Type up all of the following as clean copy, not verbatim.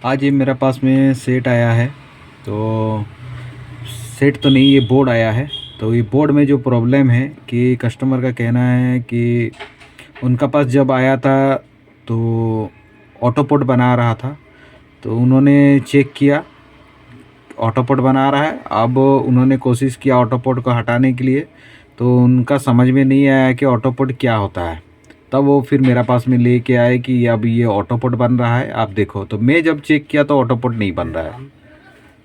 आज ये मेरे पास में सेट आया है। तो सेट तो नहीं, ये बोर्ड आया है। तो ये बोर्ड में जो प्रॉब्लम है कि कस्टमर का कहना है कि उनका पास जब आया था तो ऑटोपोड बना रहा था। तो उन्होंने चेक किया, ऑटोपोड बना रहा है। अब उन्होंने कोशिश किया ऑटोपोड को हटाने के लिए, तो उनका समझ में नहीं आया कि ऑटोपोड क्या होता है। तब वो फिर मेरा पास में लेके आए कि अब ये ऑटोपोड बन रहा है, आप देखो। तो मैं जब चेक किया तो ऑटोपोड नहीं बन रहा है,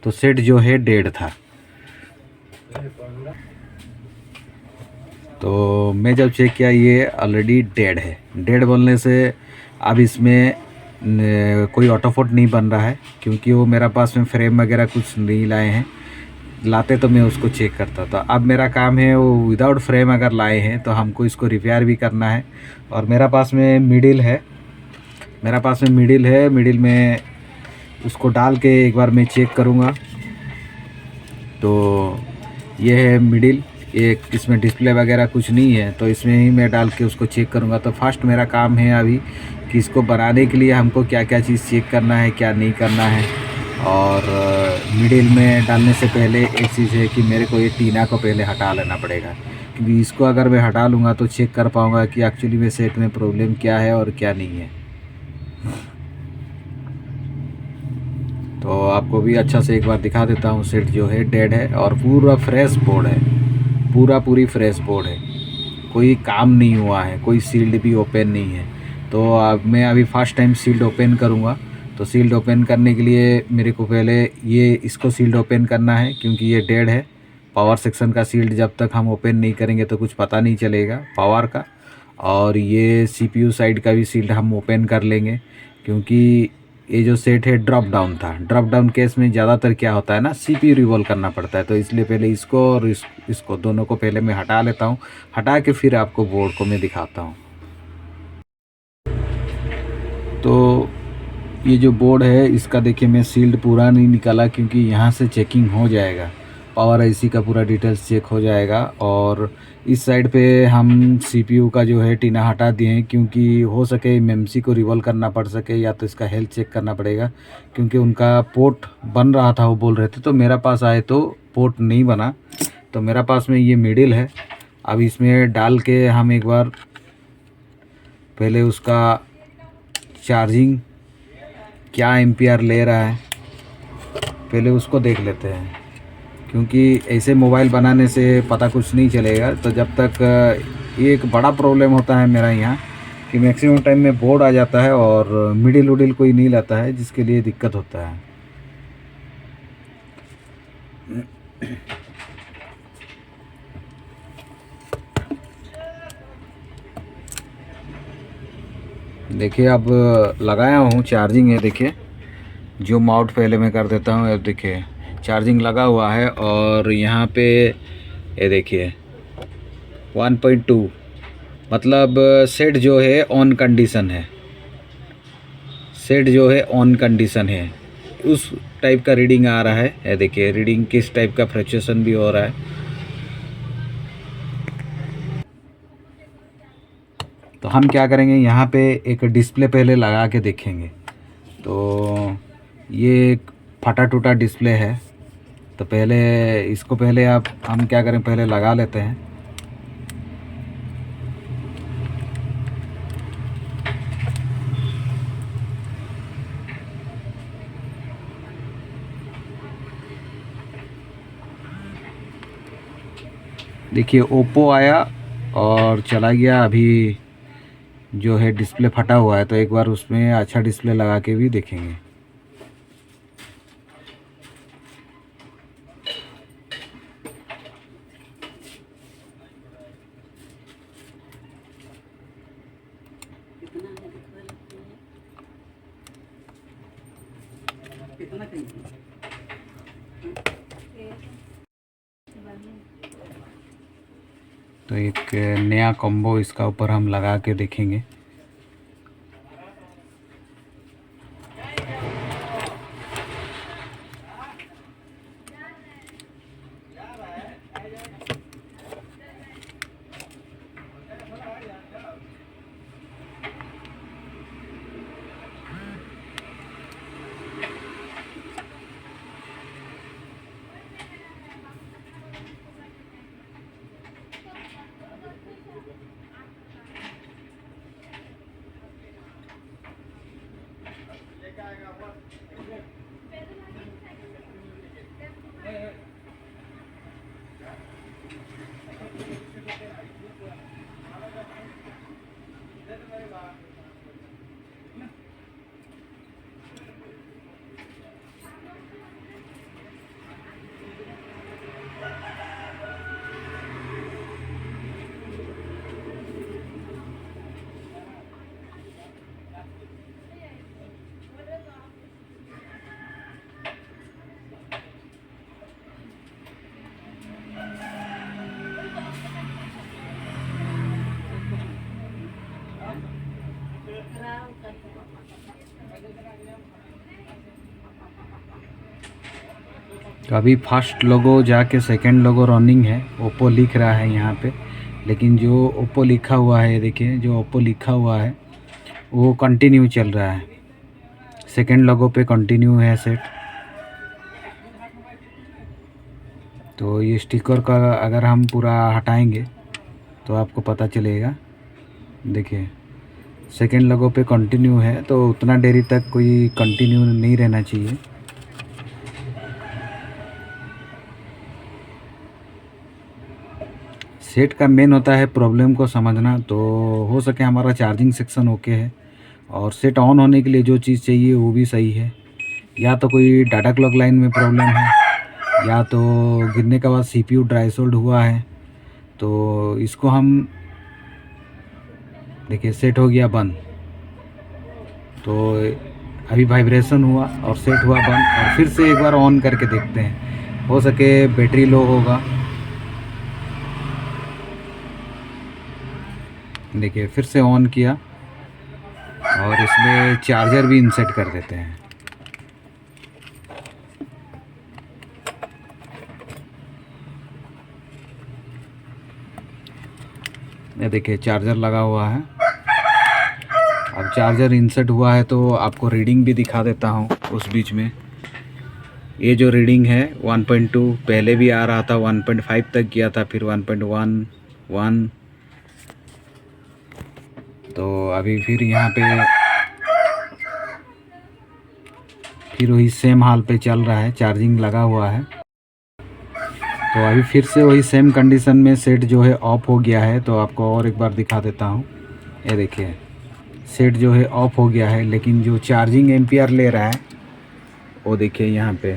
तो सेट जो है डेड था। तो मैं जब चेक किया ये ऑलरेडी डेड है। डेड बोलने से अब इसमें कोई ऑटोपोड नहीं बन रहा है, क्योंकि वो मेरा पास में फ्रेम वगैरह कुछ नहीं लाए हैं। लाते तो मैं उसको चेक करता था। अब मेरा काम है वो विदाउट फ्रेम अगर लाए हैं तो हमको इसको रिपेयर भी करना है। और मेरा पास में मिडिल है, मिडिल में उसको डाल के एक बार मैं चेक करूँगा। तो ये है मिडिल, ये इसमें डिस्प्ले वगैरह कुछ नहीं है, तो इसमें ही मैं डाल के उसको चेक करूँगा। तो फर्स्ट मेरा काम है अभी कि इसको बनाने के लिए हमको क्या क्या चीज़ चेक करना है, क्या नहीं करना है। और मिडिल में डालने से पहले एक चीज़ है कि मेरे को ये टीना को पहले हटा लेना पड़ेगा, क्योंकि इसको अगर मैं हटा लूँगा तो चेक कर पाऊँगा कि एक्चुअली में सेट में प्रॉब्लम क्या है और क्या नहीं है। तो आपको भी अच्छा से एक बार दिखा देता हूँ। सेट जो है डेड है और पूरा फ्रेश बोर्ड है, पूरी फ्रेश बोर्ड है, कोई काम नहीं हुआ है, कोई सील्ड भी ओपन नहीं है। तो अब मैं अभी फर्स्ट टाइम सील्ड ओपन करूँगा। तो सील्ड ओपन करने के लिए मेरे को पहले ये इसको सील्ड ओपन करना है, क्योंकि ये डेड है। पावर सेक्शन का सील्ड जब तक हम ओपन नहीं करेंगे तो कुछ पता नहीं चलेगा पावर का। और ये सीपीयू साइड का भी सील्ड हम ओपन कर लेंगे, क्योंकि ये जो सेट है ड्रॉप डाउन था। ड्रॉप डाउन केस में ज़्यादातर क्या होता है ना, सीपीयू रिवॉल्व करना पड़ता है। तो इसलिए पहले इसको और इसको दोनों को पहले मैं हटा लेता हूँ। हटा के फिर आपको बोर्ड को मैं दिखाता हूँ। तो ये जो बोर्ड है इसका देखिए मैं सील्ड पूरा नहीं निकाला, क्योंकि यहाँ से चेकिंग हो जाएगा, पावर आईसी का पूरा डिटेल्स चेक हो जाएगा। और इस साइड पे हम सीपीयू का जो है टीना हटा दिए हैं, क्योंकि हो सके एमएमसी को रिवॉल्व करना पड़ सके, या तो इसका हेल्थ चेक करना पड़ेगा। क्योंकि उनका पोर्ट बन रहा था, वो बोल रहे थे, तो मेरा पास आए तो पोर्ट नहीं बना। तो मेरा पास में ये मिडिल है। अब इसमें डाल के हम एक बार पहले उसका चार्जिंग क्या एम्पियर ले रहा है पहले उसको देख लेते हैं, क्योंकि ऐसे मोबाइल बनाने से पता कुछ नहीं चलेगा। तो जब तक ये एक बड़ा प्रॉब्लम होता है मेरा यहाँ कि मैक्सिमम टाइम में बोर्ड आ जाता है और मिडिल उडिल कोई नहीं लाता है, जिसके लिए दिक्कत होता है। देखिए अब लगाया हूँ, चार्जिंग है। देखिए जो माउट पहले मैं कर देता हूँ। अब देखिए चार्जिंग लगा हुआ है, और यहाँ पे ये देखिए 1.2, मतलब सेट जो है ऑन कंडीशन है, सेट जो है ऑन कंडीशन है। उस टाइप का रीडिंग आ रहा है। ये देखिए रीडिंग किस टाइप का फ्लक्चुएशन भी हो रहा है। तो हम क्या करेंगे, यहाँ पे एक डिस्प्ले पहले लगा के देखेंगे। तो ये एक फटा टूटा डिस्प्ले है। तो पहले इसको पहले आप हम क्या करें, पहले लगा लेते हैं। देखिए ओप्पो आया और चला गया। अभी जो है डिस्प्ले फटा हुआ है, तो एक बार उसमें अच्छा डिस्प्ले लगा के भी देखेंगे। तो एक नया कॉम्बो इसका ऊपर हम लगा के देखेंगे। तो अभी फर्स्ट लोगो जाके सेकंड लोगो रनिंग है, ओप्पो लिख रहा है यहाँ पे, लेकिन जो ओप्पो लिखा हुआ है, देखिए जो ओप्पो लिखा हुआ है वो कंटिन्यू चल रहा है, सेकंड लोगो पे कंटिन्यू है सेट। तो ये स्टिकर का अगर हम पूरा हटाएंगे तो आपको पता चलेगा, देखिए सेकंड लोगो पे कंटिन्यू है, तो उतना देरी तक कोई कंटिन्यू नहीं रहना चाहिए। सेट का मेन होता है प्रॉब्लम को समझना। तो हो सके हमारा चार्जिंग सेक्शन ओके है और सेट ऑन होने के लिए जो चीज़ चाहिए वो भी सही है, या तो कोई डाटा क्लॉक लाइन में प्रॉब्लम है, या तो गिरने के बाद सीपीयू ड्राई सोल्ड हुआ है। तो इसको हम देखिए सेट हो गया बंद, तो अभी वाइब्रेशन हुआ और सेट हुआ बंद, और फिर से एक बार ऑन करके देखते हैं, हो सके बैटरी लो होगा। देखिए फिर से ऑन किया और इसमें चार्जर भी इंसर्ट कर देते हैं। ये देखिए चार्जर लगा हुआ है। अब चार्जर इंसर्ट हुआ है तो आपको रीडिंग भी दिखा देता हूँ उस बीच में। ये जो रीडिंग है 1.2, पहले भी आ रहा था 1.5 तक गया था, फिर 1.1 तो अभी फिर यहाँ पे फिर वही सेम हाल पे चल रहा है, चार्जिंग लगा हुआ है। तो अभी फिर से वही सेम कंडीशन में सेट जो है ऑफ हो गया है। तो आपको और एक बार दिखा देता हूँ, ये देखिए सेट जो है ऑफ हो गया है, लेकिन जो चार्जिंग एम्पियर ले रहा है वो देखिए यहाँ पे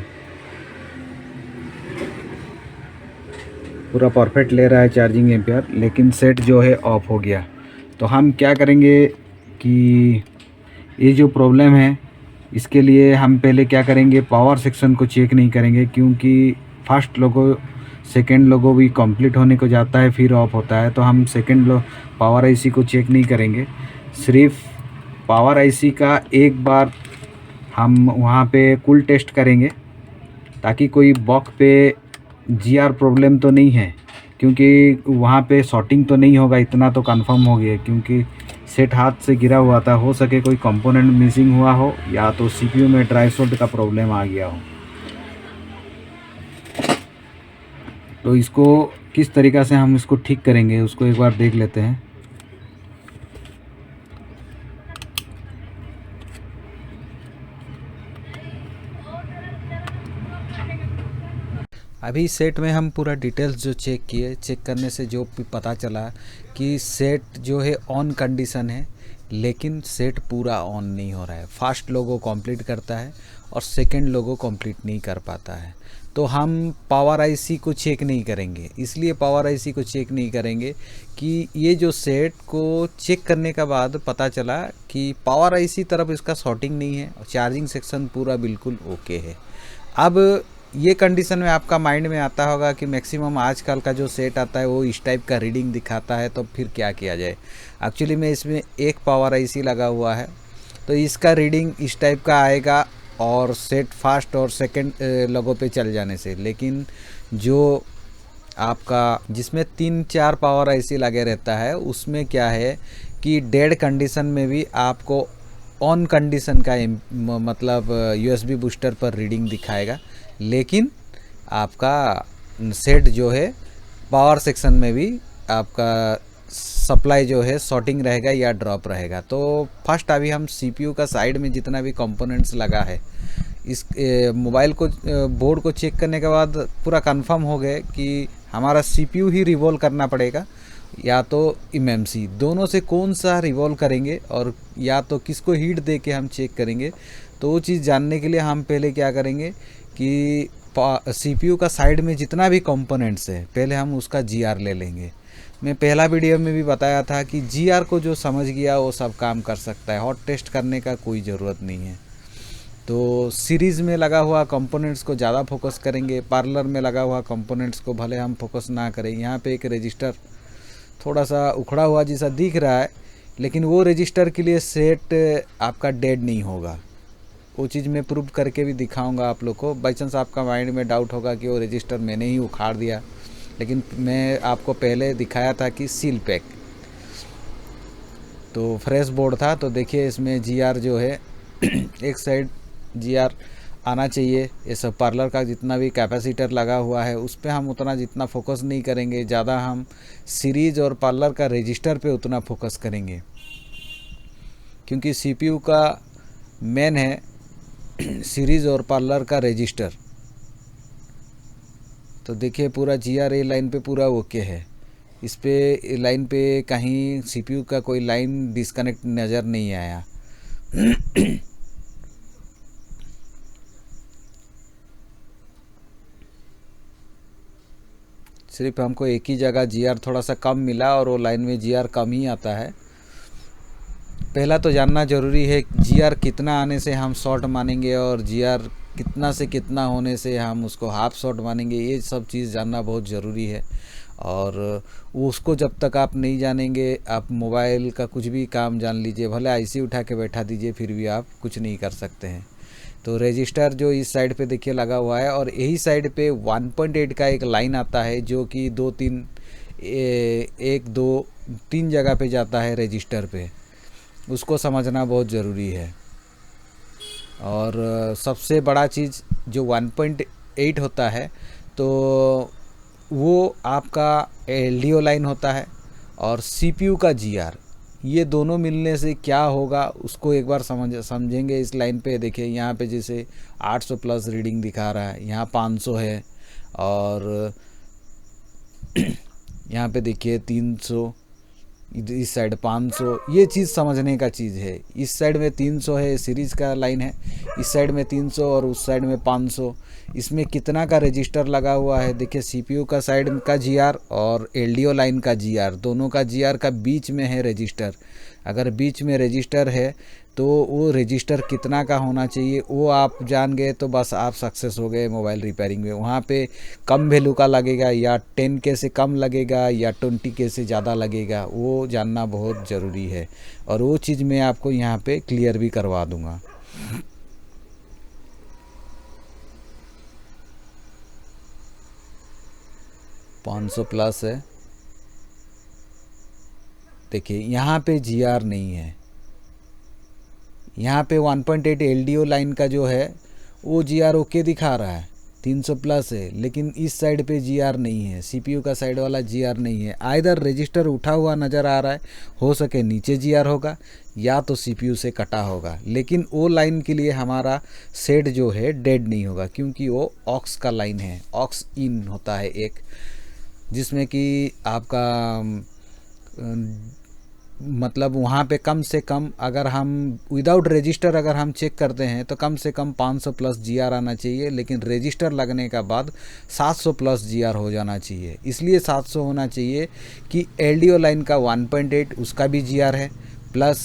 पूरा परफेक्ट ले रहा है चार्जिंग एम्पियर, लेकिन सेट जो है ऑफ हो गया। तो हम क्या करेंगे कि ये जो प्रॉब्लम है इसके लिए हम पहले क्या करेंगे, पावर सेक्शन को चेक नहीं करेंगे, क्योंकि फर्स्ट लोगो सेकंड लोगो भी कंप्लीट होने को जाता है फिर ऑफ होता है। तो हम सेकंड पावर आईसी को चेक नहीं करेंगे, सिर्फ पावर आईसी का एक बार हम वहाँ पे कूल टेस्ट करेंगे, ताकि कोई बॉक पे जीआर प्रॉब्लम तो नहीं है, क्योंकि वहाँ पे शॉर्टिंग तो नहीं होगा, इतना तो कंफर्म हो गया, क्योंकि सेट हाथ से गिरा हुआ था। हो सके कोई कंपोनेंट मिसिंग हुआ हो, या तो सीपीयू में ड्राई सोल्ट का प्रॉब्लम आ गया हो। तो इसको किस तरीक़ा से हम इसको ठीक करेंगे उसको एक बार देख लेते हैं। अभी सेट में हम पूरा डिटेल्स जो चेक किए, चेक करने से जो भी पता चला कि सेट जो है ऑन कंडीशन है, लेकिन सेट पूरा ऑन नहीं हो रहा है। फर्स्ट लोगो कंप्लीट करता है और सेकंड लोगो कंप्लीट नहीं कर पाता है। तो हम पावर आईसी को चेक नहीं करेंगे, इसलिए पावर आईसी को चेक नहीं करेंगे कि ये जो सेट को चेक करने के बाद पता चला कि पावर आईसी तरफ इसका शॉर्टिंग नहीं है और चार्जिंग सेक्शन पूरा बिल्कुल ओके है। अब ये कंडीशन में आपका माइंड में आता होगा कि मैक्सिमम आजकल का जो सेट आता है वो इस टाइप का रीडिंग दिखाता है, तो फिर क्या किया जाए। एक्चुअली में इसमें एक पावर आईसी लगा हुआ है, तो इसका रीडिंग इस टाइप का आएगा और सेट फास्ट और सेकंड लोगो पे चल जाने से। लेकिन जो आपका जिसमें 3-4 पावर आईसी लगे रहता है, उसमें क्या है कि डेड कंडीशन में भी आपको ऑन कंडीशन का मतलब यूएसबी बूस्टर पर रीडिंग दिखाएगा, लेकिन आपका सेट जो है पावर सेक्शन में भी आपका सप्लाई जो है शॉर्टिंग रहेगा या ड्रॉप रहेगा। तो फर्स्ट अभी हम सीपीयू का साइड में जितना भी कंपोनेंट्स लगा है इस मोबाइल को बोर्ड को चेक करने के बाद पूरा कंफर्म हो गए कि हमारा सीपीयू ही रिवॉल्व करना पड़ेगा या तो एमएमसी, दोनों से कौन सा रिवॉल्व करेंगे और या तो किसको हीट दे के हम चेक करेंगे। तो वो चीज़ जानने के लिए हम पहले क्या करेंगे कि सीपीयू का साइड में जितना भी कंपोनेंट्स है पहले हम उसका जीआर ले लेंगे। मैं पहला वीडियो में भी बताया था कि जीआर को जो समझ गया वो सब काम कर सकता है, हॉट टेस्ट करने का कोई ज़रूरत नहीं है। तो सीरीज़ में लगा हुआ कंपोनेंट्स को ज़्यादा फोकस करेंगे, पार्लर में लगा हुआ कंपोनेंट्स को भले हम फोकस ना करें। यहाँ पे एक रजिस्टर थोड़ा सा उखड़ा हुआ जैसा दिख रहा है, लेकिन वो रजिस्टर के लिए सेट आपका डेड नहीं होगा। वो चीज़ मैं प्रूव करके भी दिखाऊंगा आप लोग को। बाई चांस आपका माइंड में डाउट होगा कि वो रजिस्टर मैंने ही उखाड़ दिया, लेकिन मैं आपको पहले दिखाया था कि सील पैक, तो फ्रेश बोर्ड था। तो देखिए इसमें जीआर जो है एक साइड जीआर आना चाहिए। ये सब पार्लर का जितना भी कैपेसिटर लगा हुआ है उस पर हम उतना जितना फोकस नहीं करेंगे, ज़्यादा हम सीरीज और पार्लर का रजिस्टर पे उतना फोकस करेंगे, क्योंकि सीपीयू का मेन है सीरीज और पार्लर का रजिस्टर। तो देखिए पूरा जीआर ए लाइन पे पूरा ओके है, इस पे लाइन पे कहीं सीपीयू का कोई लाइन डिस्कनेक्ट नज़र नहीं आया। सिर्फ हमको एक ही जगह जीआर थोड़ा सा कम मिला और वो लाइन में जीआर कम ही आता है। पहला तो जानना ज़रूरी है जीआर कितना आने से हम शॉर्ट मानेंगे और जीआर कितना से कितना होने से हम उसको हाफ शॉर्ट मानेंगे। ये सब चीज़ जानना बहुत ज़रूरी है, और उसको जब तक आप नहीं जानेंगे आप मोबाइल का कुछ भी काम जान लीजिए, भले आईसी उठा के बैठा दीजिए, फिर भी आप कुछ नहीं कर सकते हैं। तो रजिस्टर जो इस साइड पे देखिए लगा हुआ है, और यही साइड पे 1.8 का एक लाइन आता है जो कि 1 2 3 जगह पे जाता है रजिस्टर पे, उसको समझना बहुत ज़रूरी है। और सबसे बड़ा चीज़ जो 1.8 होता है तो वो आपका एलडीओ लाइन होता है और सीपीयू का जीआर, ये दोनों मिलने से क्या होगा उसको एक बार समझेंगे। इस लाइन पे देखिए यहाँ पे जैसे 800 प्लस रीडिंग दिखा रहा है, यहाँ 500 है, और यहाँ पे देखिए 300, इस साइड 500। ये चीज़ समझने का चीज़ है। इस साइड में 300 है, सीरीज़ का लाइन है, इस साइड में 300 और उस साइड में 500। इसमें कितना का रजिस्टर लगा हुआ है देखिए, सीपीयू का साइड का जीआर और एलडीओ लाइन का जीआर, दोनों का जीआर का बीच में है रजिस्टर। अगर बीच में रजिस्टर है तो वो रजिस्टर कितना का होना चाहिए वो आप जान गए तो बस आप सक्सेस हो गए मोबाइल रिपेयरिंग में। वहाँ पे कम वैल्यू का लगेगा या 10K से कम लगेगा या 20K से ज़्यादा लगेगा, वो जानना बहुत ज़रूरी है, और वो चीज़ मैं आपको यहाँ पे क्लियर भी करवा दूँगा। $500 प्लस है, देखिए यहाँ पे जीआर नहीं है। यहाँ पे 1.8 एलडीओ लाइन का जो है वो जीआर ओके दिखा रहा है, 300 प्लस है, लेकिन इस साइड पे जीआर नहीं है, सीपीयू का साइड वाला जीआर नहीं है। आइदर रजिस्टर उठा हुआ नज़र आ रहा है, हो सके नीचे जीआर होगा या तो सीपीयू से कटा होगा, लेकिन वो लाइन के लिए हमारा सेट जो है डेड नहीं होगा, क्योंकि वो ऑक्स का लाइन है। ऑक्स इन होता है एक, जिसमें कि आपका मतलब वहाँ पे कम से कम अगर हम विदाउट रजिस्टर अगर हम चेक करते हैं तो कम से कम 500 प्लस जीआर आना चाहिए, लेकिन रजिस्टर लगने का बाद 700 प्लस जीआर हो जाना चाहिए। इसलिए 700 होना चाहिए कि एलडीओ लाइन का 1.8 उसका भी जीआर है प्लस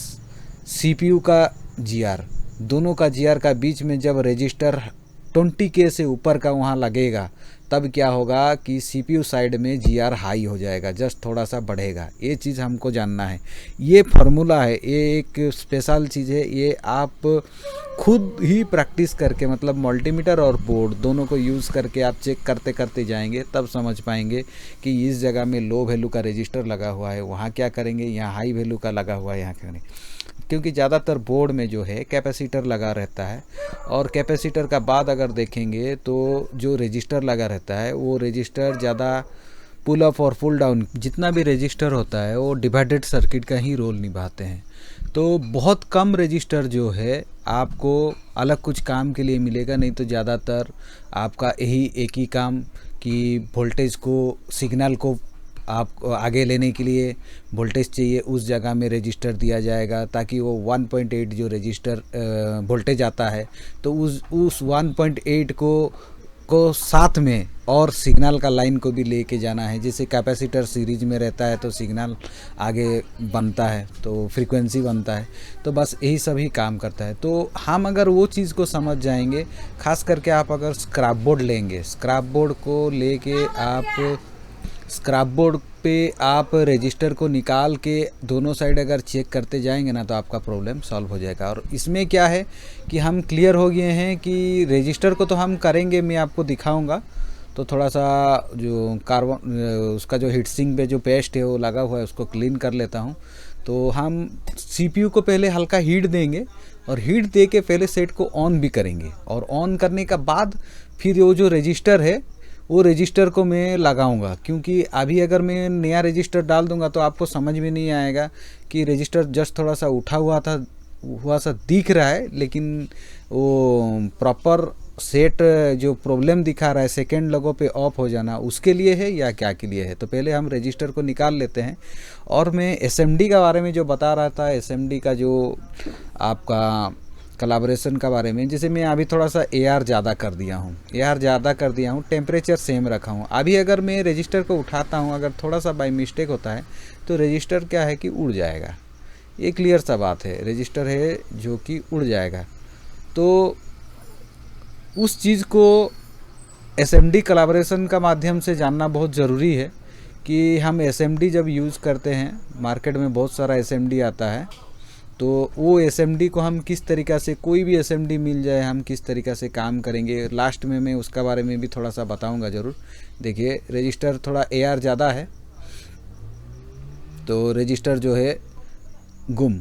सीपीयू का जीआर, दोनों का जीआर का बीच में जब रजिस्टर 20K से ऊपर का वहाँ लगेगा तब क्या होगा कि सीपीयू साइड में जीआर हाई हो जाएगा, जस्ट थोड़ा सा बढ़ेगा। ये चीज़ हमको जानना है। ये फार्मूला है, ये एक स्पेशल चीज़ है, ये आप खुद ही प्रैक्टिस करके मतलब मल्टीमीटर और बोर्ड दोनों को यूज़ करके आप चेक करते करते जाएंगे, तब समझ पाएंगे कि इस जगह में लो वैल्यू का रजिस्टर लगा हुआ है वहाँ क्या करेंगे, यहाँ हाई वैल्यू का लगा हुआ है यहाँ करेंगे। क्योंकि ज़्यादातर बोर्ड में जो है कैपेसिटर लगा रहता है, और कैपेसिटर का बाद अगर देखेंगे तो जो रजिस्टर लगा रहता है वो रजिस्टर ज़्यादा पुल अप और पुल डाउन जितना भी रजिस्टर होता है वो डिवाइडेड सर्किट का ही रोल निभाते हैं। तो बहुत कम रजिस्टर जो है आपको अलग कुछ काम के लिए मिलेगा, नहीं तो ज़्यादातर आपका यही एक ही काम कि वोल्टेज को, सिग्नल को आप आगे लेने के लिए वोल्टेज चाहिए, उस जगह में रजिस्टर दिया जाएगा ताकि वो 1.8 जो रजिस्टर वोल्टेज आता है तो उस 1.8 को साथ में और सिग्नल का लाइन को भी लेके जाना है। जैसे कैपेसिटर सीरीज में रहता है तो सिग्नल आगे बनता है तो फ्रीक्वेंसी बनता है, तो बस यही सभी काम करता है। तो हम अगर वो चीज़ को समझ जाएंगे, खास करके आप अगर स्क्रैप बोर्ड लेंगे, स्क्रैप बोर्ड को लेके आप स्क्रैप बोर्ड पे आप रजिस्टर को निकाल के दोनों साइड अगर चेक करते जाएंगे ना तो आपका प्रॉब्लम सॉल्व हो जाएगा। और इसमें क्या है कि हम क्लियर हो गए हैं कि रजिस्टर को तो हम करेंगे, मैं आपको दिखाऊंगा। तो थोड़ा सा जो कार्बन उसका जो हीट सिंक पे जो पेस्ट है वो लगा हुआ है उसको क्लीन कर लेता हूँ। तो हम सीपीयू को पहले हल्का हीट देंगे और हीट दे के पहले सेट को ऑन भी करेंगे, और ऑन करने का बाद फिर वो जो रजिस्टर है वो रजिस्टर को मैं लगाऊंगा, क्योंकि अभी अगर मैं नया रजिस्टर डाल दूंगा तो आपको समझ में नहीं आएगा कि रजिस्टर जस्ट थोड़ा सा उठा हुआ सा दिख रहा है, लेकिन वो प्रॉपर सेट जो प्रॉब्लम दिखा रहा है सेकेंड लोगों पे ऑफ हो जाना, उसके लिए है या क्या के लिए है। तो पहले हम रजिस्टर को निकाल लेते हैं। और मैं एसएमडी का बारे में जो बता रहा था, एसएमडी का जो आपका कोलैबोरेशन का बारे में, जैसे मैं अभी थोड़ा सा एआर ज़्यादा कर दिया हूँ, टेम्परेचर सेम रखा हूँ। अभी अगर मैं रजिस्टर को उठाता हूँ, अगर थोड़ा सा बाई मिस्टेक होता है तो रजिस्टर क्या है कि उड़ जाएगा। ये क्लियर सा बात है, रजिस्टर है जो कि उड़ जाएगा। तो उस चीज़ को एसएमडी कोलैबोरेशन का माध्यम से जानना बहुत ज़रूरी है कि हम एसएमडी जब यूज़ करते हैं, मार्केट में बहुत सारा एसएमडी आता है, तो वो एसएमडी को हम किस तरीक़ा से, कोई भी एसएमडी मिल जाए, हम किस तरीक़ा से काम करेंगे, लास्ट में मैं उसका बारे में भी थोड़ा सा बताऊंगा ज़रूर। देखिए रजिस्टर थोड़ा एआर ज़्यादा है तो रजिस्टर जो है गुम,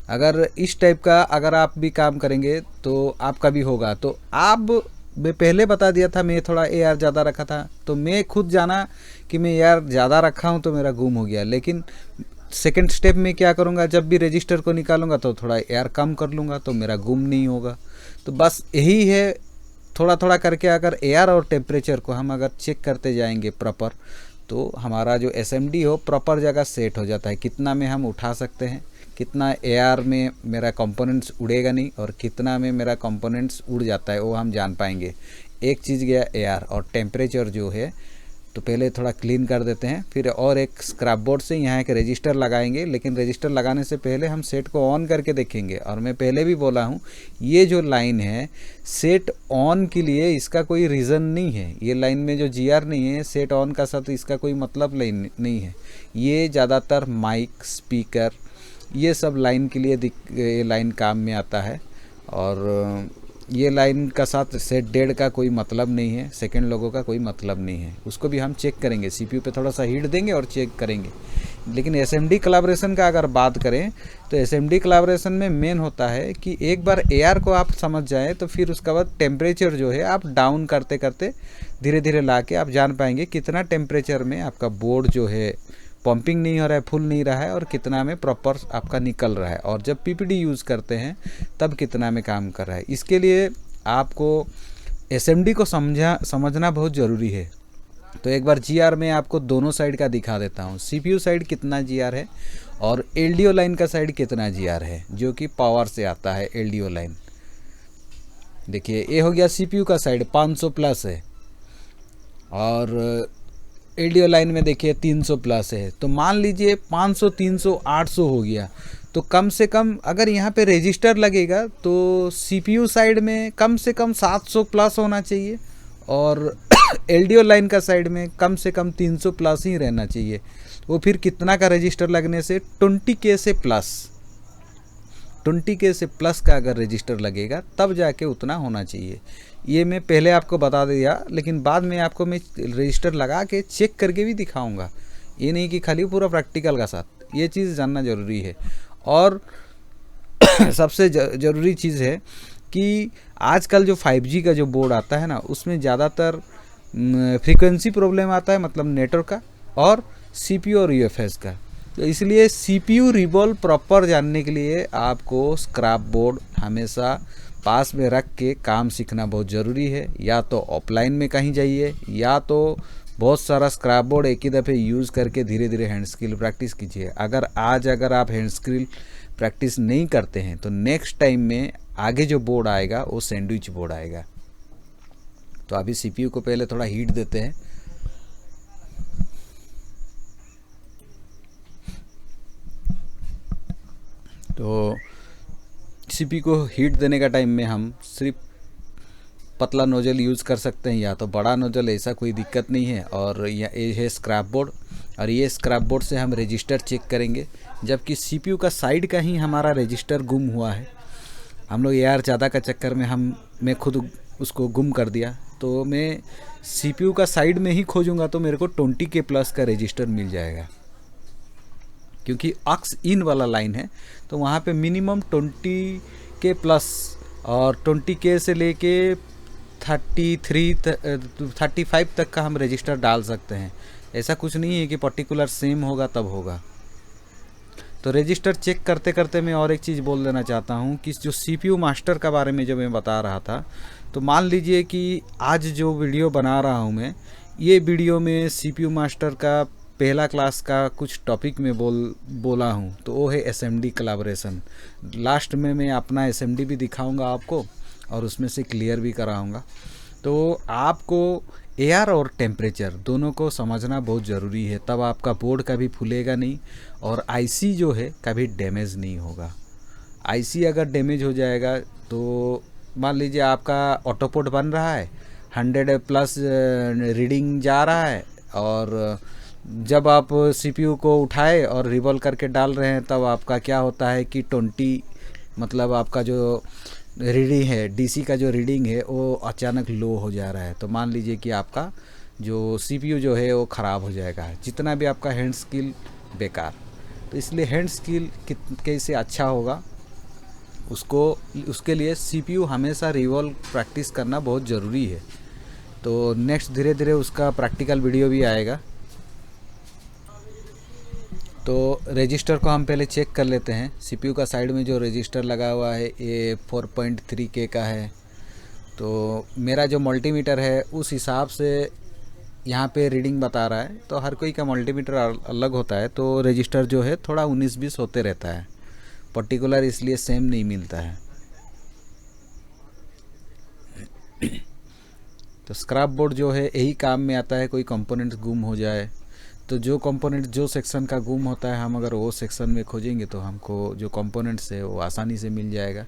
अगर इस टाइप का अगर आप भी काम करेंगे तो आपका भी होगा। तो आप, मैं पहले बता दिया था मैं थोड़ा एआर ज़्यादा रखा था, तो मैं खुद जाना कि मैं एआर ज़्यादा रखा हूँ तो मेरा गुम हो गया। लेकिन सेकंड स्टेप में क्या करूँगा, जब भी रजिस्टर को निकालूंगा तो थोड़ा एआर कम कर लूँगा तो मेरा गुम नहीं होगा। तो बस यही है, थोड़ा थोड़ा करके अगर एआर और टेम्परेचर को हम अगर चेक करते जाएंगे प्रॉपर, तो हमारा जो एसएमडी हो प्रॉपर जगह सेट हो जाता है। कितना में हम उठा सकते हैं, कितना एआर में मेरा कंपोनेंट्स उड़ेगा नहीं, और कितना में मेरा कंपोनेंट्स उड़ जाता है वो हम जान पाएंगे। एक चीज़ गया एआर, और टेम्परेचर जो है तो पहले थोड़ा क्लीन कर देते हैं। फिर और एक स्क्रैप बोर्ड से यहाँ एक रजिस्टर लगाएंगे, लेकिन रजिस्टर लगाने से पहले हम सेट को ऑन करके देखेंगे। और मैं पहले भी बोला हूँ, ये जो लाइन है सेट ऑन के लिए इसका कोई रीज़न नहीं है। ये लाइन में जो जीआर नहीं है सेट ऑन का साथ इसका कोई मतलब नहीं है। ये ज़्यादातर माइक, स्पीकर, ये सब लाइन के लिए ये लाइन काम में आता है। और ये लाइन का साथ सेट डेड का कोई मतलब नहीं है, सेकंड लोगों का कोई मतलब नहीं है। उसको भी हम चेक करेंगे, सीपीयू पे थोड़ा सा हीट देंगे और चेक करेंगे। लेकिन एसएमडी कोलैबोरेशन का अगर बात करें तो एसएमडी कोलैबोरेशन में मेन होता है कि एक बार एआर को आप समझ जाएं तो फिर उसके बाद टेम्परेचर जो है आप डाउन करते करते धीरे धीरे ला के आप जान पाएंगे कितना टेम्परेचर में आपका बोर्ड जो है पंपिंग नहीं हो रहा है, फुल नहीं रहा है, और कितना में प्रॉपर आपका निकल रहा है। और जब पीपीडी यूज़ करते हैं तब कितना में काम कर रहा है। इसके लिए आपको एसएमडी को समझना बहुत ज़रूरी है। तो एक बार जीआर में आपको दोनों साइड का दिखा देता हूँ, सीपीयू साइड कितना जीआर है और एलडीओ लाइन का साइड कितना जीआर है, जो कि पावर से आता है एलडीओ लाइन। देखिए ये हो गया सीपीयू का साइड 500 प्लस है, और एलडीओ लाइन में देखिए 300 प्लस है। तो मान लीजिए 500, 300, 800 हो गया। तो कम से कम अगर यहाँ पे रजिस्टर लगेगा तो सीपीयू साइड में कम से कम 700 प्लस होना चाहिए, और एलडीओ लाइन का साइड में कम से कम 300 प्लस ही रहना चाहिए। वो फिर कितना का रजिस्टर लगने से 20K से प्लस, 20K से प्लस का अगर रजिस्टर लगेगा तब जाके उतना होना चाहिए। ये मैं पहले आपको बता दिया, लेकिन बाद में आपको मैं रजिस्टर लगा के चेक करके भी दिखाऊंगा। ये नहीं कि खाली पूरा प्रैक्टिकल का साथ, ये चीज़ जानना ज़रूरी है। और सबसे ज़रूरी चीज़ है कि आजकल जो 5G का जो बोर्ड आता है ना, उसमें ज़्यादातर फ्रीक्वेंसी प्रॉब्लम आता है, मतलब नेटवर्क का, और CPU और UFS का। तो इसलिए CPU रिवॉल्व प्रॉपर जानने के लिए आपको स्क्रैप बोर्ड हमेशा पास में रख के काम सीखना बहुत ज़रूरी है। या तो ऑफलाइन में कहीं जाइए, या तो बहुत सारा स्क्रैप बोर्ड एक ही दफ़े यूज़ करके धीरे धीरे हैंड स्किल प्रैक्टिस कीजिए। अगर आप हैंड स्किल प्रैक्टिस नहीं करते हैं तो नेक्स्ट टाइम में आगे जो बोर्ड आएगा वो सैंडविच बोर्ड आएगा। तो अभी CPU को पहले थोड़ा हीट देते हैं। तो CPU को हीट देने का टाइम में हम सिर्फ पतला नोजल यूज़ कर सकते हैं, या तो बड़ा नोजल, ऐसा कोई दिक्कत नहीं है। और ये है स्क्रैप बोर्ड, और ये स्क्रैप बोर्ड से हम रजिस्टर चेक करेंगे। जबकि CPU का साइड का ही हमारा रजिस्टर गुम हुआ है। हम लोग AR ज़्यादा का चक्कर में मैं खुद उसको गुम कर दिया। तो मैं CPU का साइड में ही खोजूंगा तो मेरे को 20K प्लस का रजिस्टर मिल जाएगा, क्योंकि अक्स इन वाला लाइन है। तो वहाँ पे मिनिमम 20K प्लस, और 20K से लेके 35 तक का हम रजिस्टर डाल सकते हैं। ऐसा कुछ नहीं है कि पर्टिकुलर सेम होगा तब होगा। तो रजिस्टर चेक करते करते मैं और एक चीज़ बोल देना चाहता हूँ कि जो CPU मास्टर का बारे में जो मैं बता रहा था, तो मान लीजिए कि आज जो वीडियो बना रहा हूँ मैं, ये वीडियो में CPU मास्टर का पहला क्लास का कुछ टॉपिक में बोला हूँ, तो वो है SMD कोलैबोरेशन। लास्ट में मैं अपना SMD भी दिखाऊंगा आपको, और उसमें से क्लियर भी कराऊंगा। तो आपको AR और टेम्परेचर दोनों को समझना बहुत ज़रूरी है, तब आपका बोर्ड कभी फूलेगा नहीं, और IC जो है कभी डैमेज नहीं होगा। IC अगर डैमेज हो जाएगा तो मान लीजिए आपका ऑटोपोट बन रहा है, 100 प्लस रीडिंग जा रहा है, और जब आप CPU को उठाए और रिवॉल्व करके डाल रहे हैं, तब आपका क्या होता है कि 20, मतलब आपका जो रीडिंग है, DC का जो रीडिंग है वो अचानक लो हो जा रहा है। तो मान लीजिए कि आपका जो CPU जो है वो ख़राब हो जाएगा, जितना भी आपका हैंड स्किल बेकार। तो इसलिए हैंड स्किल कैसे अच्छा होगा, उसके लिए CPU हमेशा रिवॉल्व प्रैक्टिस करना बहुत ज़रूरी है। तो नेक्स्ट धीरे धीरे उसका प्रैक्टिकल वीडियो भी आएगा। तो रजिस्टर को हम पहले चेक कर लेते हैं। CPU का साइड में जो रजिस्टर लगा हुआ है ये 4.3K का है। तो मेरा जो मल्टीमीटर है उस हिसाब से यहाँ पे रीडिंग बता रहा है। तो हर कोई का मल्टीमीटर अलग होता है, तो रजिस्टर जो है थोड़ा 19-20 होते रहता है, पर्टिकुलर इसलिए सेम नहीं मिलता है। तो स्क्रैप बोर्ड जो है यही काम में आता है, कोई कंपोनेंट गुम हो जाए तो जो कंपोनेंट जो सेक्शन का गुम होता है, हम अगर वो सेक्शन में खोजेंगे तो हमको जो कंपोनेंट्स है वो आसानी से मिल जाएगा।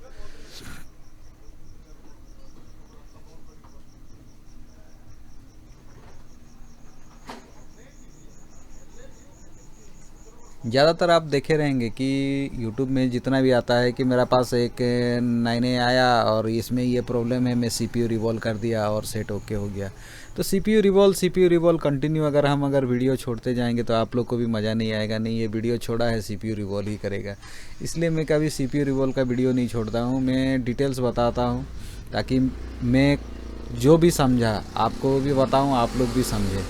ज़्यादातर आप देखे रहेंगे कि YouTube में जितना भी आता है कि मेरा पास एक 9A आया और इसमें ये प्रॉब्लम है, मैं CPU रिवॉल्व कर दिया और सेट ओके हो गया। तो CPU रिवॉल्व कंटिन्यू अगर वीडियो छोड़ते जाएंगे तो आप लोग को भी मज़ा नहीं आएगा। नहीं, ये वीडियो छोड़ा है, CPU रिवॉल्व ही करेगा। इसलिए मैं कभी CPU रिवॉल्व का वीडियो नहीं छोड़ता हूँ, मैं डिटेल्स बताता हूँ ताकि मैं जो भी समझा आपको भी बताऊँ, आप लोग भी समझें।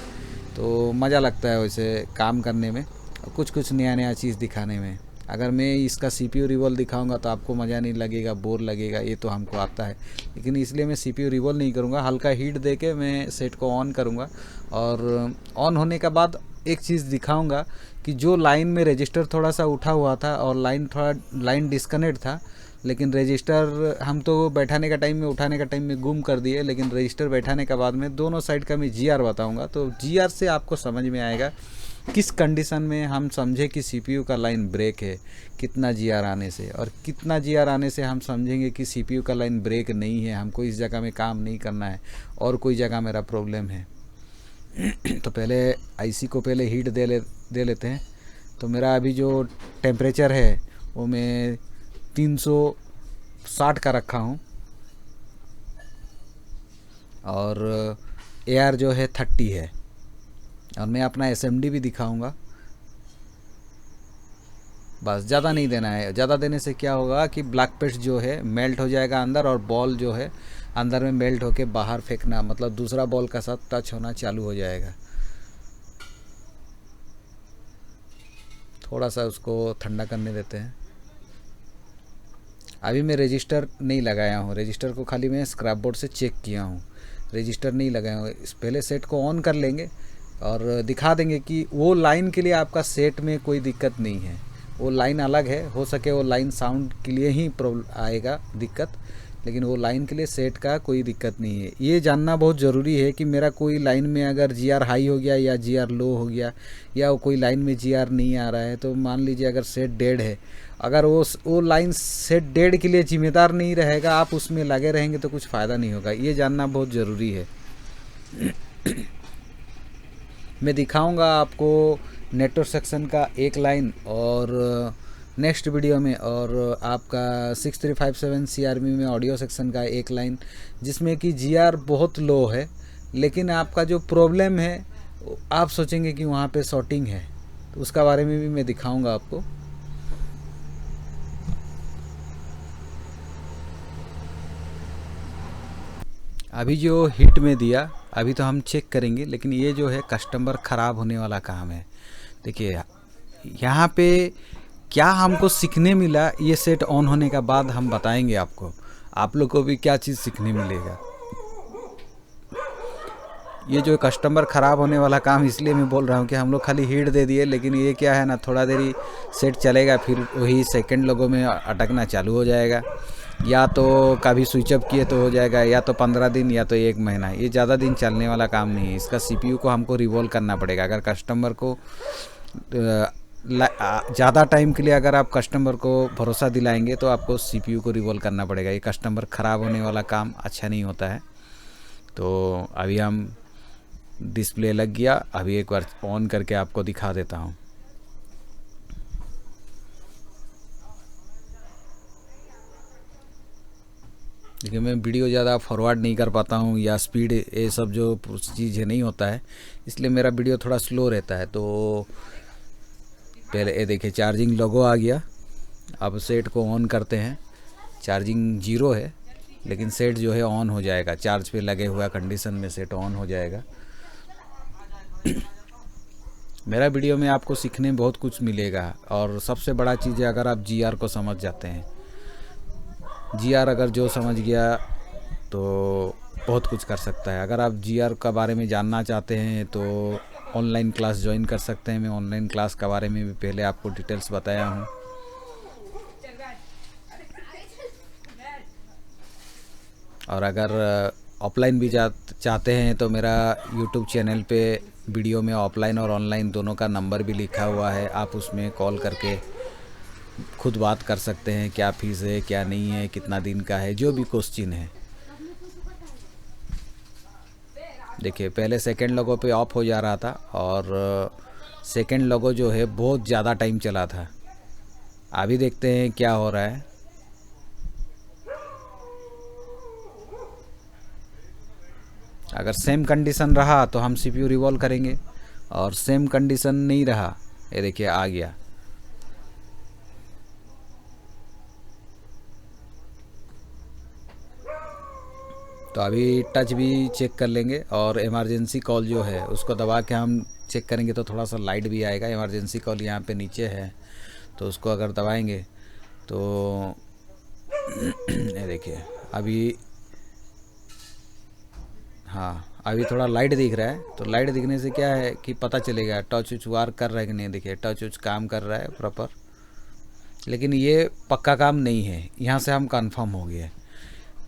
तो मज़ा लगता है वैसे काम करने में, कुछ नया चीज़ दिखाने में। अगर मैं इसका CPU रिवॉल्व दिखाऊंगा तो आपको मज़ा नहीं लगेगा, बोर लगेगा, ये तो हमको आता है। लेकिन इसलिए मैं CPU रिवॉल्व नहीं करूंगा, हल्का हीट दे के मैं सेट को ऑन करूंगा, और ऑन होने के बाद एक चीज़ दिखाऊंगा कि जो लाइन में रजिस्टर थोड़ा सा उठा हुआ था और लाइन डिस्कनेक्ट था, लेकिन रजिस्टर हम तो बैठाने का टाइम में उठाने का टाइम में गुम कर दिए, लेकिन रजिस्टर बैठाने के बाद में दोनों साइड का मैं GR बताऊँगा। तो GR से आपको समझ में आएगा किस कंडीशन में हम समझे कि CPU का लाइन ब्रेक है, कितना GR आने से, और कितना GR आने से हम समझेंगे कि CPU का लाइन ब्रेक नहीं है, हमको इस जगह में काम नहीं करना है और कोई जगह मेरा प्रॉब्लम है। तो पहले IC को पहले हीट दे लेते हैं। तो मेरा अभी जो टेम्परेचर है वो मैं 360 का रखा हूँ, और AR जो है 30 है, और मैं अपना SMD भी दिखाऊंगा। बस ज़्यादा नहीं देना है, ज़्यादा देने से क्या होगा कि ब्लैक पेस्ट जो है मेल्ट हो जाएगा अंदर, और बॉल जो है अंदर में मेल्ट होके बाहर फेंकना, मतलब दूसरा बॉल का साथ टच होना चालू हो जाएगा। थोड़ा सा उसको ठंडा करने देते हैं। अभी मैं रजिस्टर नहीं लगाया हूँ, रजिस्टर को खाली मैं स्क्रैप बोर्ड से चेक किया हूँ, रजिस्टर नहीं लगाया हूँ। पहले सेट को ऑन कर लेंगे और दिखा देंगे कि वो लाइन के लिए आपका सेट में कोई दिक्कत नहीं है, वो लाइन अलग है। हो सके वो लाइन साउंड के लिए ही प्रॉब्लम आएगा दिक्कत, लेकिन वो लाइन के लिए सेट का कोई दिक्कत नहीं है। ये जानना बहुत ज़रूरी है कि मेरा कोई लाइन में अगर GR हाई हो गया या GR लो हो गया या कोई लाइन में GR नहीं आ रहा है, तो मान लीजिए अगर सेट डेड है, अगर वो लाइन सेट डेड के लिए जिम्मेदार नहीं रहेगा, आप उसमें लगे रहेंगे तो कुछ फ़ायदा नहीं होगा। ये जानना बहुत ज़रूरी है। मैं दिखाऊंगा आपको नेटवर्क सेक्शन का एक लाइन और नेक्स्ट वीडियो में, और आपका 6357 CRB में ऑडियो सेक्शन का एक लाइन, जिसमें कि GR बहुत लो है, लेकिन आपका जो प्रॉब्लम है आप सोचेंगे कि वहाँ पे शॉर्टिंग है, तो उसका बारे में भी मैं दिखाऊंगा आपको। अभी जो हिट में दिया, अभी तो हम चेक करेंगे, लेकिन ये जो है कस्टमर ख़राब होने वाला काम है। देखिए यहाँ पे क्या हमको सीखने मिला, ये सेट ऑन होने के बाद हम बताएंगे आपको, आप लोग को भी क्या चीज़ सीखने मिलेगा। ये जो कस्टमर ख़राब होने वाला काम इसलिए मैं बोल रहा हूँ कि हम लोग खाली हीट दे दिए, लेकिन ये क्या है ना, थोड़ा देरी सेट चलेगा, फिर वही सेकंड लोगों में अटकना चालू हो जाएगा। या तो कभी स्विच ऑफ किए तो हो जाएगा, या तो 15 दिन या तो 1 महीना। ये ज़्यादा दिन चलने वाला काम नहीं है। इसका CPU को हमको रिवॉल्व करना पड़ेगा। अगर कस्टमर को ज़्यादा टाइम के लिए अगर आप कस्टमर को भरोसा दिलाएंगे तो आपको CPU को रिवॉल्व करना पड़ेगा। ये कस्टमर ख़राब होने वाला काम अच्छा नहीं होता है। तो अभी हम डिस्प्ले लग गया, अभी एक बार ऑन करके आपको दिखा देता हूँ। देखिए मैं वीडियो ज़्यादा फॉरवर्ड नहीं कर पाता हूँ, या स्पीड ये सब जो चीज़ें नहीं होता है, इसलिए मेरा वीडियो थोड़ा स्लो रहता है। तो पहले ये देखिए चार्जिंग लोगो आ गया। अब सेट को ऑन करते हैं। चार्जिंग 0 है, लेकिन सेट जो है ऑन हो जाएगा। चार्ज पे लगे हुआ कंडीशन में सेट ऑन हो जाएगा। मेरा वीडियो में आपको सीखने में बहुत कुछ मिलेगा, और सबसे बड़ा चीज़ है अगर आप GR को समझ जाते हैं। GR अगर जो समझ गया तो बहुत कुछ कर सकता है। अगर आप GR का बारे में जानना चाहते हैं तो ऑनलाइन क्लास ज्वाइन कर सकते हैं। मैं ऑनलाइन क्लास के बारे में भी पहले आपको डिटेल्स बताया हूँ। और अगर ऑफलाइन भी चाहते हैं तो मेरा YouTube चैनल पे वीडियो में ऑफलाइन और ऑनलाइन दोनों का नंबर भी लिखा हुआ है। आप उसमें कॉल करके खुद बात कर सकते हैं, क्या फ़ीस है, क्या नहीं है, कितना दिन का है, जो भी क्वेश्चन है। देखिए पहले सेकंड लोगो पे ऑफ हो जा रहा था, और सेकंड लोगो जो है बहुत ज़्यादा टाइम चला था। अभी देखते हैं क्या हो रहा है। अगर सेम कंडीशन रहा तो हम CPU रिवॉल्व करेंगे, और सेम कंडीशन नहीं रहा, ये देखिए आ गया। तो अभी टच भी चेक कर लेंगे, और इमरजेंसी कॉल जो है उसको दबा के हम चेक करेंगे तो थोड़ा सा लाइट भी आएगा। इमरजेंसी कॉल यहाँ पे नीचे है, तो उसको अगर दबाएंगे तो ये देखिए अभी, हाँ अभी थोड़ा लाइट दिख रहा है। तो लाइट दिखने से क्या है कि पता चलेगा टच उच वर्क कर रहा है कि नहीं। देखिए टच उच काम कर रहा है प्रॉपर, लेकिन ये पक्का काम नहीं है। यहाँ से हम कंफर्म हो गए।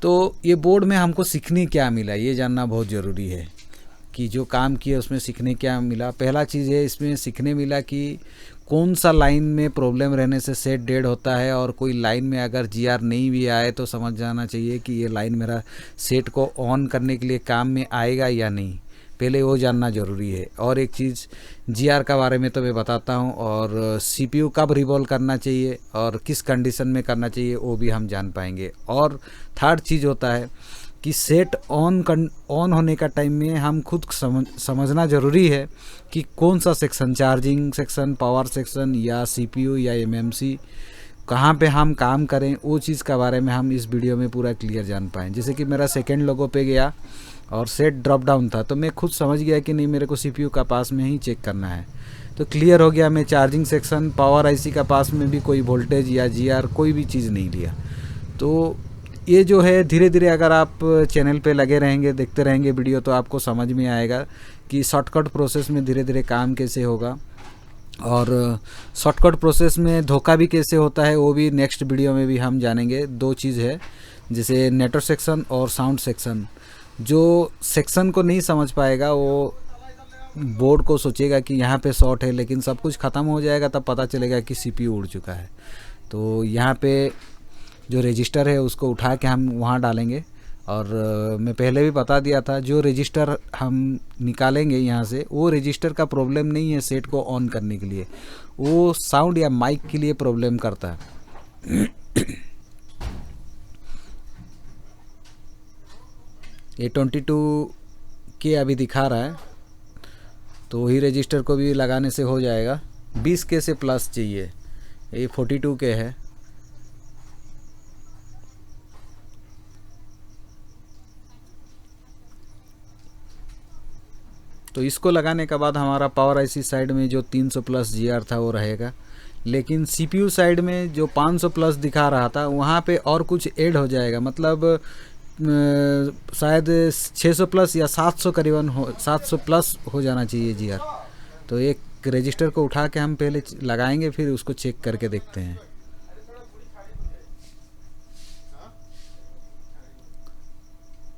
तो ये बोर्ड में हमको सीखने क्या मिला, ये जानना बहुत ज़रूरी है कि जो काम किया उसमें सीखने क्या मिला। पहला चीज़ है इसमें सीखने मिला कि कौन सा लाइन में प्रॉब्लम रहने से सेट डेड होता है, और कोई लाइन में अगर GR नहीं भी आए तो समझ जाना चाहिए कि ये लाइन मेरा सेट को ऑन करने के लिए काम में आएगा या नहीं। पहले वो जानना ज़रूरी है। और एक चीज़ GR का बारे में तो मैं बताता हूँ, और CPU कब रिवॉल्व करना चाहिए और किस कंडीशन में करना चाहिए वो भी हम जान पाएंगे। और थर्ड चीज़ होता है कि सेट ऑन होने का टाइम में हम खुद समझना ज़रूरी है कि कौन सा section, charging section, power section, या CPU या MMC, कहाँ पे हम काम करें, वो चीज़ के बारे में हम इस वीडियो में पूरा क्लियर जान पाएँ। जैसे कि मेरा सेकंड लोगो पे गया और सेट ड्रॉप डाउन था, तो मैं खुद समझ गया कि नहीं, मेरे को CPU का पास में ही चेक करना है। तो क्लियर हो गया। मैं चार्जिंग सेक्शन, पावर IC का पास में भी कोई वोल्टेज या GR कोई भी चीज़ नहीं लिया। तो ये जो है धीरे धीरे अगर आप चैनल पे लगे रहेंगे, देखते रहेंगे वीडियो, तो आपको समझ में आएगा कि शॉर्टकट प्रोसेस में धीरे धीरे काम कैसे होगा। और शॉर्टकट प्रोसेस में धोखा भी कैसे होता है वो भी नेक्स्ट वीडियो में भी हम जानेंगे। दो चीज़ है, जैसे नेटवर्क सेक्शन और साउंड सेक्शन। जो सेक्शन को नहीं समझ पाएगा वो बोर्ड को सोचेगा कि यहाँ पे शॉर्ट है, लेकिन सब कुछ ख़त्म हो जाएगा तब पता चलेगा कि CPU उड़ चुका है। तो यहाँ पे जो रजिस्टर है उसको उठा के हम वहाँ डालेंगे। और मैं पहले भी बता दिया था, जो रजिस्टर हम निकालेंगे यहाँ से, वो रजिस्टर का प्रॉब्लम नहीं है सेट को ऑन करने के लिए, वो साउंड या माइक के लिए प्रॉब्लम करता है। ये 22K अभी दिखा रहा है, तो वही रजिस्टर को भी लगाने से हो जाएगा। 20K से प्लस चाहिए, ये 42K है। तो इसको लगाने के बाद हमारा पावर IC साइड में जो 300 प्लस GR था वो रहेगा, लेकिन CPU साइड में जो 500 प्लस दिखा रहा था वहाँ पे और कुछ ऐड हो जाएगा। मतलब शायद 600 प्लस या 700 करीबन 700 प्लस हो जाना चाहिए GR। तो एक रजिस्टर को उठा के हम पहले लगाएंगे, फिर उसको चेक करके देखते हैं।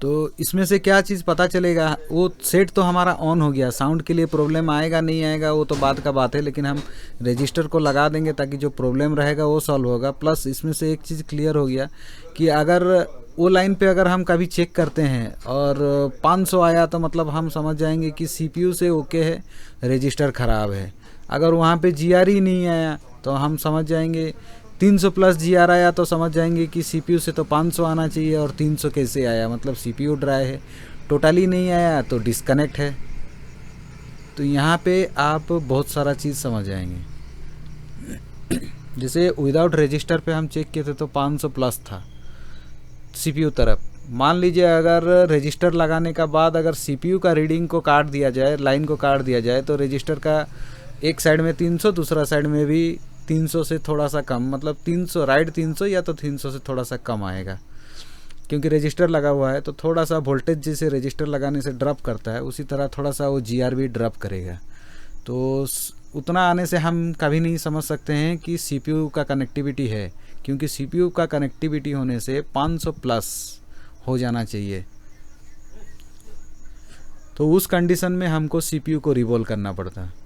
तो इसमें से क्या चीज़ पता चलेगा, वो सेट तो हमारा ऑन हो गया। साउंड के लिए प्रॉब्लम आएगा नहीं आएगा वो तो बाद का बात है, लेकिन हम रजिस्टर को लगा देंगे ताकि जो प्रॉब्लम रहेगा वो सॉल्व होगा। प्लस इसमें से एक चीज़ क्लियर हो गया कि अगर वो लाइन पे अगर हम कभी चेक करते हैं और 500 आया तो मतलब हम समझ जाएंगे कि CPU से ओके है, रजिस्टर ख़राब है। अगर वहाँ पे GR ही नहीं आया तो हम समझ जाएंगे, 300 प्लस GR आया तो समझ जाएंगे कि CPU से तो 500 आना चाहिए और 300 कैसे आया, मतलब CPU ड्राई है। टोटली नहीं आया तो डिस्कनेक्ट है। तो यहाँ पे आप बहुत सारा चीज़ समझ जाएंगे। जैसे विदाउट रजिस्टर पे हम चेक किए थे तो 500 प्लस था CPU तरफ। मान लीजिए अगर रजिस्टर लगाने का बाद अगर CPU का रीडिंग को काट दिया जाए, लाइन को काट दिया जाए, तो रजिस्टर का एक साइड में 300, दूसरा साइड में भी 300 से थोड़ा सा कम, मतलब 300 राइट 300 या तो 300 से थोड़ा सा कम आएगा। क्योंकि रजिस्टर लगा हुआ है तो थोड़ा सा वोल्टेज जैसे रजिस्टर लगाने से ड्रॉप करता है, उसी तरह थोड़ा सा वो GR भी ड्रॉप करेगा। तो उतना आने से हम कभी नहीं समझ सकते हैं कि CPU का कनेक्टिविटी है, क्योंकि CPU का कनेक्टिविटी होने से 500 प्लस हो जाना चाहिए। तो उस कंडीशन में हमको CPU को रिवॉल्व करना पड़ता है।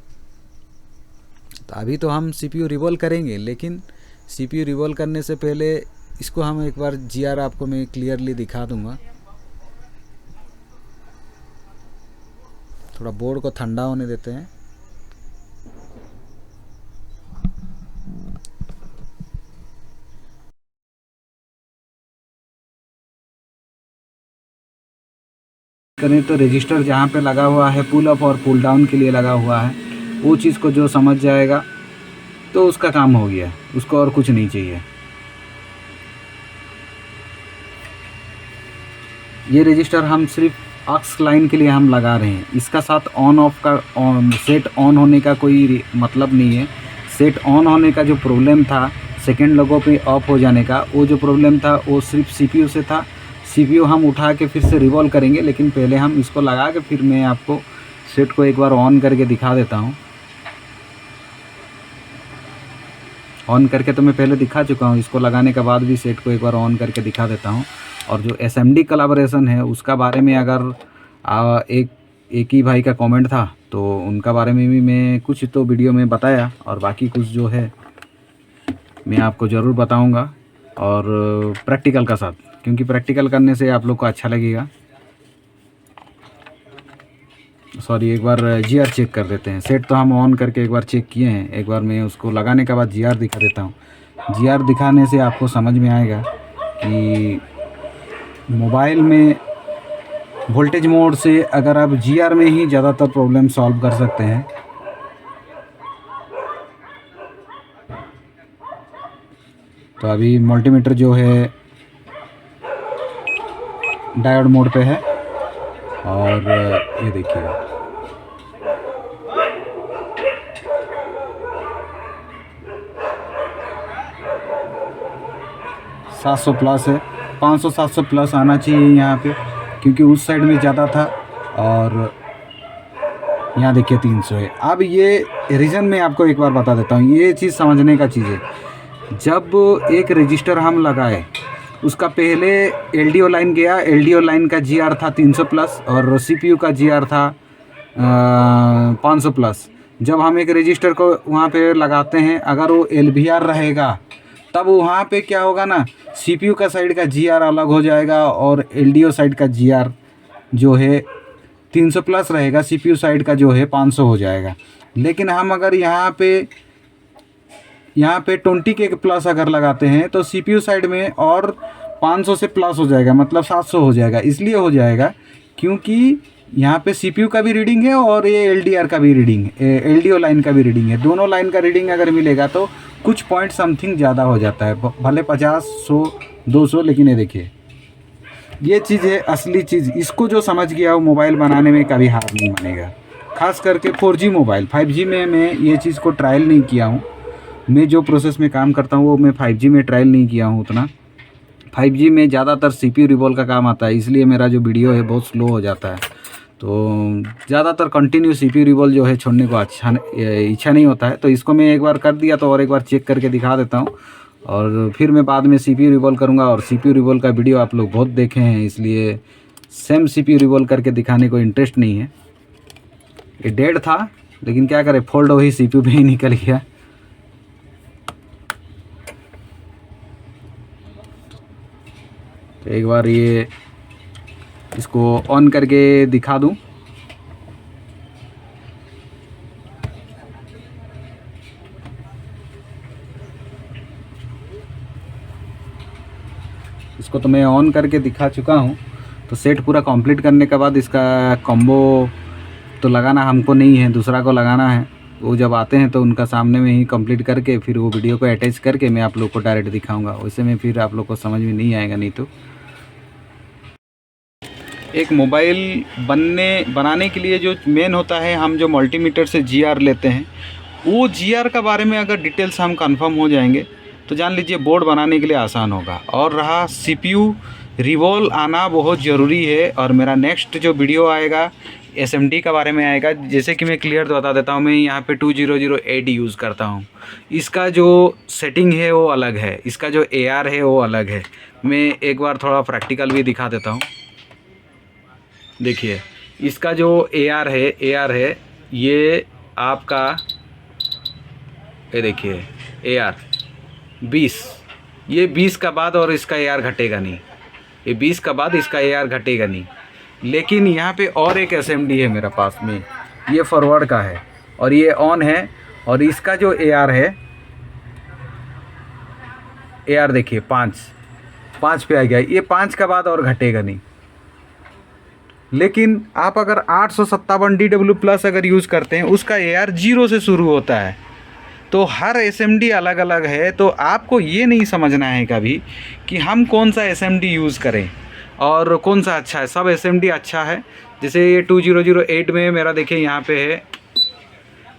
तो अभी तो हम CPU रिवॉल्व करेंगे, लेकिन CPU रिवॉल्व करने से पहले इसको हम एक बार GR आपको मैं क्लियरली दिखा दूंगा। थोड़ा बोर्ड को ठंडा होने देते हैं। करें तो रजिस्टर जहाँ पे लगा हुआ है पुल अप और पुल डाउन के लिए लगा हुआ है, वो चीज़ को जो समझ जाएगा तो उसका काम हो गया, उसको और कुछ नहीं चाहिए। ये रजिस्टर हम सिर्फ ऑक्स लाइन के लिए हम लगा रहे हैं, इसका साथ ऑन ऑफ का सेट ऑन होने का कोई मतलब नहीं है। सेट ऑन होने का जो प्रॉब्लम था, सेकेंड लोगों पे ऑफ हो जाने का, वो जो प्रॉब्लम था वो सिर्फ CPU से था। CPU हम उठा के फिर से रिवॉल्व करेंगे, लेकिन पहले हम इसको लगा के फिर मैं आपको सेट को एक बार ऑन करके दिखा देता हूँ। ऑन करके तो मैं पहले दिखा चुका हूँ, इसको लगाने के बाद भी सेट को एक बार ऑन करके दिखा देता हूँ। और जो SMD कोलैबोरेशन है उसका बारे में अगर एक ही भाई का कमेंट था, तो उनका बारे में भी मैं कुछ तो वीडियो में बताया, और बाकी कुछ जो है मैं आपको ज़रूर बताऊंगा, और प्रैक्टिकल का साथ, क्योंकि प्रैक्टिकल करने से आप लोग को अच्छा लगेगा। सॉरी, एक बार GR चेक कर देते हैं। सेट तो हम ऑन करके एक बार चेक किए हैं, एक बार मैं उसको लगाने के बाद GR दिखा देता हूँ। GR दिखाने से आपको समझ में आएगा कि मोबाइल में वोल्टेज मोड से अगर आप GR में ही ज़्यादातर प्रॉब्लम सॉल्व कर सकते हैं। तो अभी मल्टीमीटर जो है डायोड मोड पे है और ये देखिए 700 प्लस है, 500-700 प्लस आना चाहिए यहाँ पे, क्योंकि उस साइड में ज़्यादा था और यहाँ देखिए 300 है। अब ये रीज़न मैं आपको एक बार बता देता हूँ, ये चीज़ समझने का चीज़ है। जब एक रजिस्टर हम लगाए, उसका पहले एलडीओ लाइन गया, एलडीओ लाइन का जीआर था 300 प्लस और सीपीयू का जीआर था 500 प्लस। जब हम एक रजिस्टर को वहाँ पे लगाते हैं, अगर वो एलवीआर रहेगा तब वहाँ पे क्या होगा ना, सीपीयू का साइड का जीआर अलग हो जाएगा और एलडीओ साइड का जीआर जो है 300 प्लस रहेगा, सीपीयू साइड का जो है 500 हो जाएगा। लेकिन हम अगर यहाँ पे 20 के प्लस अगर लगाते हैं तो सीपीयू साइड में और 500 से प्लस हो जाएगा, मतलब 700 हो जाएगा। इसलिए हो जाएगा क्योंकि यहाँ पे सीपीयू का भी रीडिंग है और ये एलडीआर का भी रीडिंग है, एलडीओ लाइन का भी रीडिंग है। दोनों लाइन का रीडिंग अगर मिलेगा तो कुछ पॉइंट समथिंग ज़्यादा हो जाता है, भले 50, 100, 200। लेकिन ये देखिए, ये चीज़ है असली चीज़। इसको जो समझ गया वो मोबाइल बनाने में कभी हार नहीं मानेगा। खास करके 4G मोबाइल, 5G में मैं ये चीज़ को ट्रायल नहीं किया हूँ। मैं जो प्रोसेस में काम करता हूँ वो मैं 5G में ट्रायल नहीं किया हूँ उतना। 5G में ज़्यादातर CPU रिवॉल्व का काम आता है, इसलिए मेरा जो वीडियो है बहुत स्लो हो जाता है। तो ज़्यादातर कंटिन्यू CPU रिवॉल्व जो है छोड़ने को इच्छा नहीं होता है। तो इसको मैं एक बार कर दिया तो और एक बार चेक करके दिखा देता हूँ और फिर मैं बाद में CPU रिवॉल्व करूँगा। और CPU रिवॉल्व का वीडियो आप लोग बहुत देखे हैं, इसलिए सेम CPU रिवॉल्व करके दिखाने को इंटरेस्ट नहीं है। ये डेड था लेकिन क्या करें, फोल्ड वही CPU पे ही निकल गया। तो एक बार ये इसको ऑन करके दिखा दूं। इसको तो मैं ऑन करके दिखा चुका हूं। तो सेट पूरा कंप्लीट करने के बाद इसका कॉम्बो तो लगाना हमको नहीं है, दूसरा को लगाना है। वो जब आते हैं तो उनका सामने में ही कंप्लीट करके फिर वो वीडियो को अटैच करके मैं आप लोग को डायरेक्ट दिखाऊंगा। वैसे में फिर आप लोग को समझ में नहीं आएगा। नहीं तो एक मोबाइल बनाने के लिए जो मेन होता है, हम जो मल्टीमीटर से जीआर लेते हैं, वो जीआर का बारे में अगर डिटेल्स हम कंफर्म हो जाएंगे तो जान लीजिए बोर्ड बनाने के लिए आसान होगा। और रहा सीपीयू रिवॉल्व आना बहुत ज़रूरी है। और मेरा नेक्स्ट जो वीडियो आएगा एसएमडी का बारे में आएगा। जैसे कि मैं क्लियर तो बता देता हूँ, मैं यहाँ पे 2008 यूज़ करता हूँ। इसका जो सेटिंग है वो अलग है, इसका जो AR है वो अलग है। मैं एक बार थोड़ा प्रैक्टिकल भी दिखा देता हूँ। देखिए, इसका जो AR है ये आपका, ये देखिए AR 20, ये 20 का बाद और इसका AR घटेगा नहीं, ये 20 का बाद इसका AR घटेगा नहीं। लेकिन यहाँ पे और एक SMD है मेरे पास में, ये फॉरवर्ड का है और ये ऑन है। और इसका जो AR है, AR देखिए 5 पे आ गया, ये 5 का बाद और घटेगा नहीं। लेकिन आप अगर 857 DW प्लस अगर यूज़ करते हैं, उसका AR 0 से शुरू होता है। तो हर SMD अलग अलग है। तो आपको ये नहीं समझना है कभी कि हम कौन सा SMD यूज़ करें और कौन सा अच्छा है। सब SMD अच्छा है। जैसे ये 2008 में मेरा देखिए यहाँ पे है,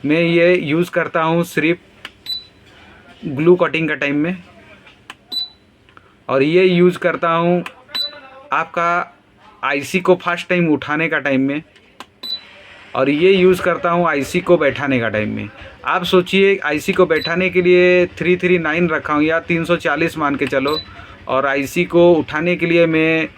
मैं ये यूज़ करता हूँ सिर्फ ग्लू कटिंग का टाइम में, और ये यूज़ करता हूँ आपका आईसी को फर्स्ट टाइम उठाने का टाइम में, और ये यूज़ करता हूँ आईसी को बैठाने का टाइम में। आप सोचिए, आईसी को बैठाने के लिए 339 रखा हूँ या 340 मान के चलो, और आईसी को उठाने के लिए मैं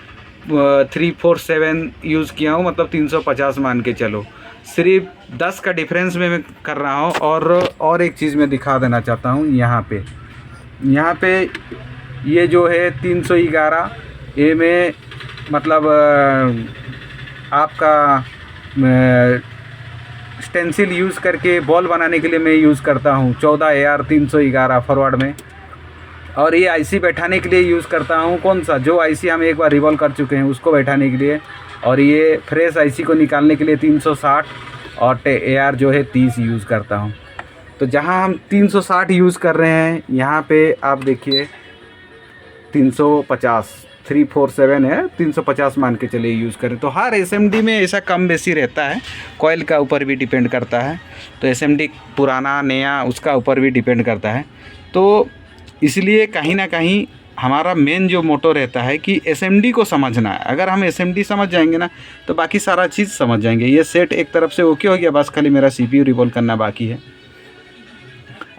347 यूज़ किया हूँ, मतलब 350 मान के चलो। सिर्फ 10 का डिफरेंस में मैं कर रहा हूँ। और एक चीज़ मैं दिखा देना चाहता हूँ, यहाँ पे ये जो है 311, ये में मतलब आपका स्टेंसिल यूज़ करके बॉल बनाने के लिए मैं यूज़ करता हूँ 14 AR 311 फॉरवर्ड में। और ये आईसी बैठाने के लिए यूज़ करता हूँ कौन सा, जो आईसी हम एक बार रिवॉल्व कर चुके हैं उसको बैठाने के लिए। और ये फ्रेश आईसी को निकालने के लिए 360 और AR जो है 30 यूज़ करता हूँ। तो जहाँ हम 360 यूज़ कर रहे हैं, यहाँ पे आप देखिए 350 347 है, 350 मान के चलिए यूज़ करें। तो हर SMD में ऐसा कम बेसी रहता है, कॉइल का ऊपर भी डिपेंड करता है। तो SMD पुराना नया उसका ऊपर भी डिपेंड करता है। तो इसलिए कहीं ना कहीं हमारा मेन जो मोटो रहता है कि SMD को समझना है। अगर हम SMD समझ जाएंगे ना तो बाकी सारा चीज़ समझ जाएंगे। ये सेट एक तरफ से ओके हो गया, बस खाली मेरा CPU रिवॉल्व करना बाकी है।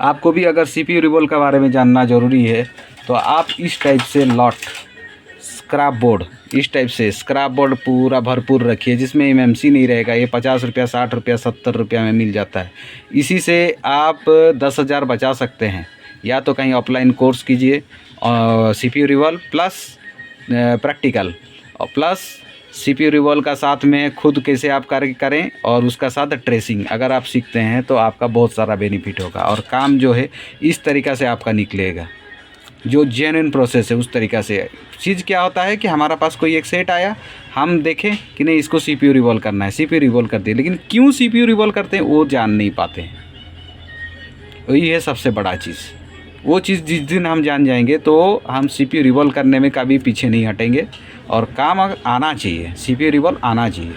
आपको भी अगर CPU रिवॉल्व के बारे में जानना ज़रूरी है तो आप इस टाइप से लॉट स्क्रैप बोर्ड, इस टाइप से स्क्रैप बोर्ड पूरा भरपूर रखिए, जिसमें MMC नहीं रहेगा। ये 50 रुपया 60 रुपया 70 रुपया में मिल जाता है। इसी से आप 10,000 बचा सकते हैं। या तो कहीं ऑफलाइन कोर्स कीजिए CPU रिवॉल्व प्लस प्रैक्टिकल और प्लस CPU रिवॉल्व का साथ में खुद कैसे आप कार्य करें और उसका साथ ट्रेसिंग अगर आप सीखते हैं तो आपका बहुत सारा बेनिफिट होगा और काम जो है इस तरीक़ा से आपका निकलेगा, जो जेन्युइन प्रोसेस है उस तरीक़ा से। चीज़ क्या होता है कि हमारा पास कोई एक सेट आया, हम देखें कि नहीं इसको CPU रिवॉल्व करना है, CPU रिवॉल्व करते हैं, लेकिन क्यों CPU रिवॉल्व करते हैं वो जान नहीं पाते हैं। वही है सबसे बड़ा चीज़। वो चीज़ जिस दिन हम जान जाएंगे तो हम CPU रिवॉल्व करने में कभी पीछे नहीं हटेंगे और काम आना चाहिए, CPU रिवॉल्व आना चाहिए।